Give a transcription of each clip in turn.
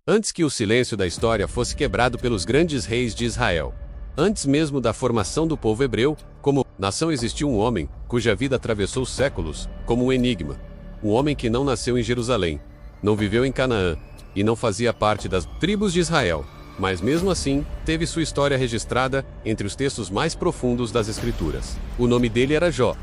Antes que o silêncio da história fosse quebrado pelos grandes reis de Israel. Antes mesmo da formação do povo hebreu, como nação existiu um homem, cuja vida atravessou séculos, como um enigma. Um homem que não nasceu em Jerusalém, não viveu em Canaã, e não fazia parte das tribos de Israel, mas mesmo assim, teve sua história registrada entre os textos mais profundos das Escrituras. O nome dele era Jó.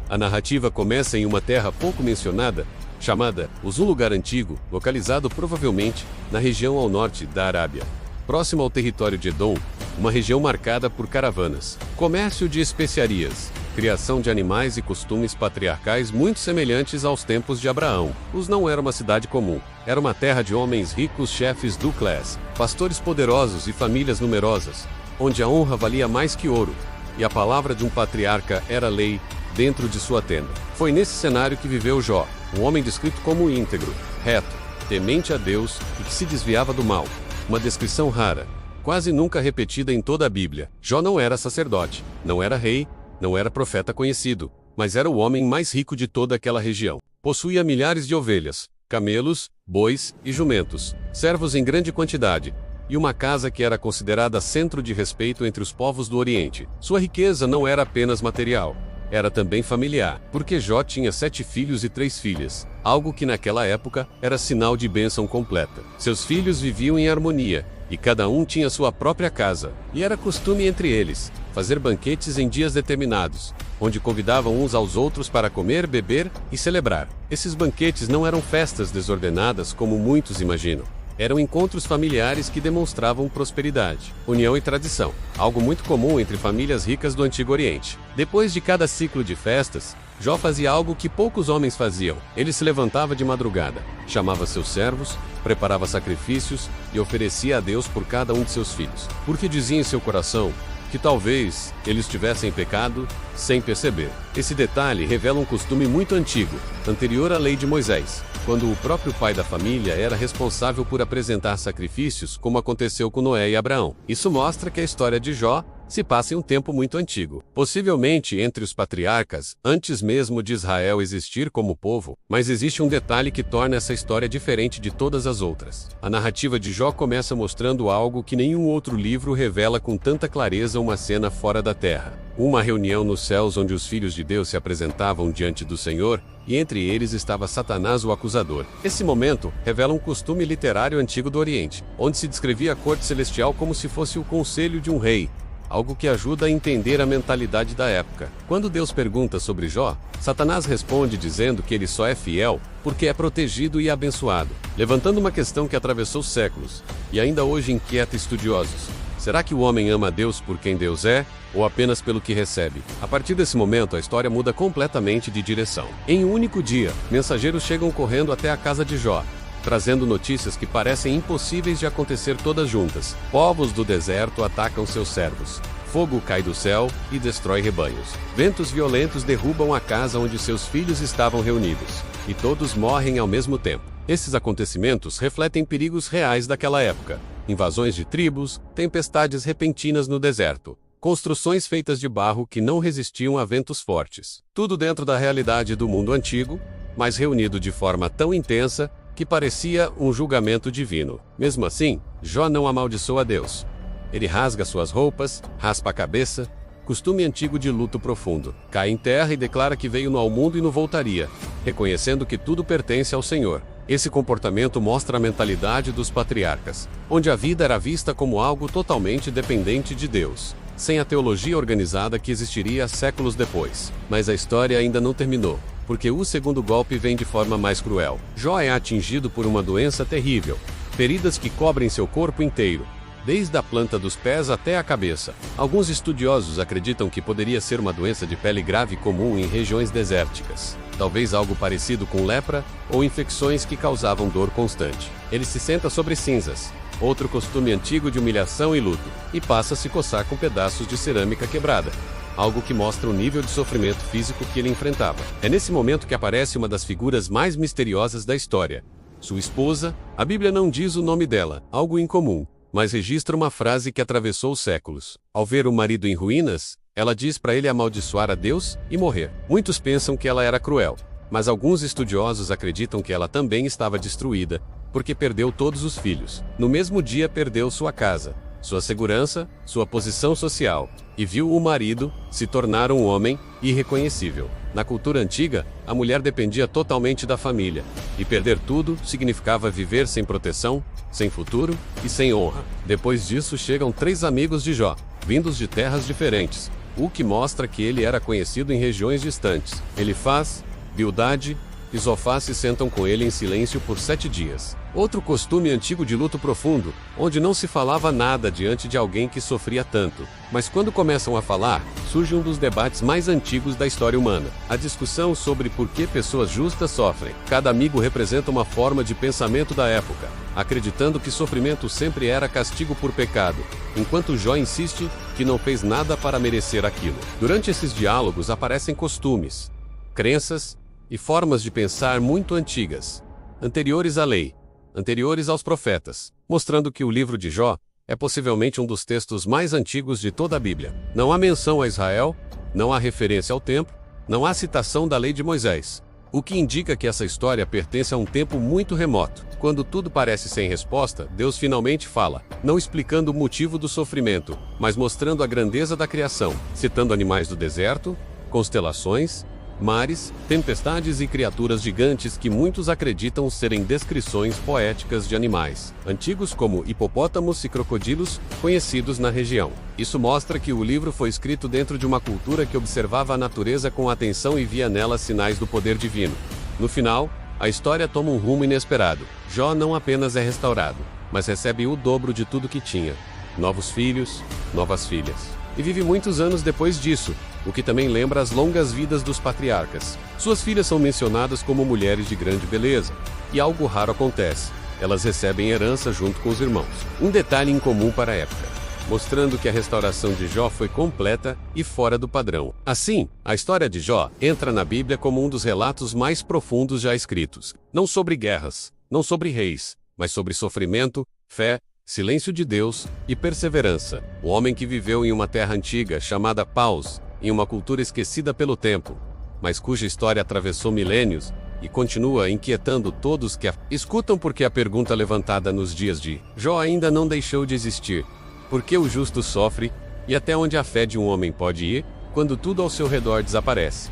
A narrativa começa em uma terra pouco mencionada, chamada Uz, um lugar antigo, localizado provavelmente na região ao norte da Arábia, próximo ao território de Edom, uma região marcada por caravanas, comércio de especiarias, criação de animais e costumes patriarcais muito semelhantes aos tempos de Abraão. Uz não era uma cidade comum, era uma terra de homens ricos, chefes do class, pastores poderosos e famílias numerosas, onde a honra valia mais que ouro, e a palavra de um patriarca era lei dentro de sua tenda. Foi nesse cenário que viveu Jó, um homem descrito como íntegro, reto, temente a Deus e que se desviava do mal. Uma descrição rara, quase nunca repetida em toda a Bíblia. Jó não era sacerdote, não era rei, não era profeta conhecido, mas era o homem mais rico de toda aquela região. Possuía milhares de ovelhas, camelos, bois e jumentos, servos em grande quantidade, e uma casa que era considerada centro de respeito entre os povos do Oriente. Sua riqueza não era apenas material, era também familiar, porque Jó tinha 7 filhos e 3 filhas, algo que naquela época era sinal de bênção completa. Seus filhos viviam em harmonia, e cada um tinha sua própria casa, e era costume entre eles fazer banquetes em dias determinados, onde convidavam uns aos outros para comer, beber e celebrar. Esses banquetes não eram festas desordenadas como muitos imaginam. Eram encontros familiares que demonstravam prosperidade, união e tradição, algo muito comum entre famílias ricas do Antigo Oriente. Depois de cada ciclo de festas, Jó fazia algo que poucos homens faziam. Ele se levantava de madrugada, chamava seus servos, preparava sacrifícios e oferecia a Deus por cada um de seus filhos, porque dizia em seu coração que talvez eles tivessem pecado sem perceber. Esse detalhe revela um costume muito antigo, anterior à lei de Moisés, quando o próprio pai da família era responsável por apresentar sacrifícios, como aconteceu com Noé e Abraão. Isso mostra que a história de Jó se passa em um tempo muito antigo, possivelmente entre os patriarcas, antes mesmo de Israel existir como povo, mas existe um detalhe que torna essa história diferente de todas as outras. A narrativa de Jó começa mostrando algo que nenhum outro livro revela com tanta clareza: uma cena fora da terra. Uma reunião nos céus onde os filhos de Deus se apresentavam diante do Senhor, e entre eles estava Satanás, o acusador. Esse momento revela um costume literário antigo do Oriente, onde se descrevia a corte celestial como se fosse o conselho de um rei, algo que ajuda a entender a mentalidade da época. Quando Deus pergunta sobre Jó, Satanás responde dizendo que ele só é fiel porque é protegido e abençoado, levantando uma questão que atravessou séculos, e ainda hoje inquieta estudiosos. Será que o homem ama a Deus por quem Deus é, ou apenas pelo que recebe? A partir desse momento, a história muda completamente de direção. Em um único dia, mensageiros chegam correndo até a casa de Jó, trazendo notícias que parecem impossíveis de acontecer todas juntas. Povos do deserto atacam seus servos. Fogo cai do céu e destrói rebanhos. Ventos violentos derrubam a casa onde seus filhos estavam reunidos. E todos morrem ao mesmo tempo. Esses acontecimentos refletem perigos reais daquela época. Invasões de tribos, tempestades repentinas no deserto, construções feitas de barro que não resistiam a ventos fortes. Tudo dentro da realidade do mundo antigo, mas reunido de forma tão intensa que parecia um julgamento divino. Mesmo assim, Jó não amaldiçoa Deus. Ele rasga suas roupas, raspa a cabeça, costume antigo de luto profundo, cai em terra e declara que veio ao mundo e não voltaria, reconhecendo que tudo pertence ao Senhor. Esse comportamento mostra a mentalidade dos patriarcas, onde a vida era vista como algo totalmente dependente de Deus, sem a teologia organizada que existiria séculos depois. Mas a história ainda não terminou, porque o segundo golpe vem de forma mais cruel. Jó é atingido por uma doença terrível, feridas que cobrem seu corpo inteiro, desde a planta dos pés até a cabeça. Alguns estudiosos acreditam que poderia ser uma doença de pele grave comum em regiões desérticas, talvez algo parecido com lepra ou infecções que causavam dor constante. Ele se senta sobre cinzas, outro costume antigo de humilhação e luto, e passa a se coçar com pedaços de cerâmica quebrada, algo que mostra o nível de sofrimento físico que ele enfrentava. É nesse momento que aparece uma das figuras mais misteriosas da história, sua esposa. A Bíblia não diz o nome dela, algo incomum, mas registra uma frase que atravessou os séculos. Ao ver o marido em ruínas, ela diz para ele amaldiçoar a Deus e morrer. Muitos pensam que ela era cruel, mas alguns estudiosos acreditam que ela também estava destruída porque perdeu todos os filhos. No mesmo dia perdeu sua casa, sua segurança, sua posição social, e viu o marido se tornar um homem irreconhecível. Na cultura antiga, a mulher dependia totalmente da família, e perder tudo significava viver sem proteção, sem futuro e sem honra. Depois disso chegam 3 amigos de Jó, vindos de terras diferentes, o que mostra que ele era conhecido em regiões distantes. Elifaz, Bildade e Zofar se sentam com ele em silêncio por 7 dias. Outro costume antigo de luto profundo, onde não se falava nada diante de alguém que sofria tanto. Mas quando começam a falar, surge um dos debates mais antigos da história humana. A discussão sobre por que pessoas justas sofrem. Cada amigo representa uma forma de pensamento da época, acreditando que sofrimento sempre era castigo por pecado, enquanto Jó insiste que não fez nada para merecer aquilo. Durante esses diálogos aparecem costumes, crenças e formas de pensar muito antigas, anteriores à lei, anteriores aos profetas, mostrando que o livro de Jó é possivelmente um dos textos mais antigos de toda a Bíblia. Não há menção a Israel, não há referência ao templo, não há citação da lei de Moisés, o que indica que essa história pertence a um tempo muito remoto. Quando tudo parece sem resposta, Deus finalmente fala, não explicando o motivo do sofrimento, mas mostrando a grandeza da criação, citando animais do deserto, constelações, mares, tempestades e criaturas gigantes que muitos acreditam serem descrições poéticas de animais antigos como hipopótamos e crocodilos, conhecidos na região. Isso mostra que o livro foi escrito dentro de uma cultura que observava a natureza com atenção e via nela sinais do poder divino. No final, a história toma um rumo inesperado. Jó não apenas é restaurado, mas recebe o dobro de tudo que tinha: novos filhos, novas filhas. E vive muitos anos depois disso, o que também lembra as longas vidas dos patriarcas. Suas filhas são mencionadas como mulheres de grande beleza, e algo raro acontece: elas recebem herança junto com os irmãos. Um detalhe incomum para a época, mostrando que a restauração de Jó foi completa e fora do padrão. Assim, a história de Jó entra na Bíblia como um dos relatos mais profundos já escritos. Não sobre guerras, não sobre reis, mas sobre sofrimento, fé, silêncio de Deus e perseverança. O homem que viveu em uma terra antiga chamada Paus, em uma cultura esquecida pelo tempo, mas cuja história atravessou milênios e continua inquietando todos que a escutam, porque a pergunta levantada nos dias de Jó ainda não deixou de existir: por que o justo sofre, e até onde a fé de um homem pode ir quando tudo ao seu redor desaparece?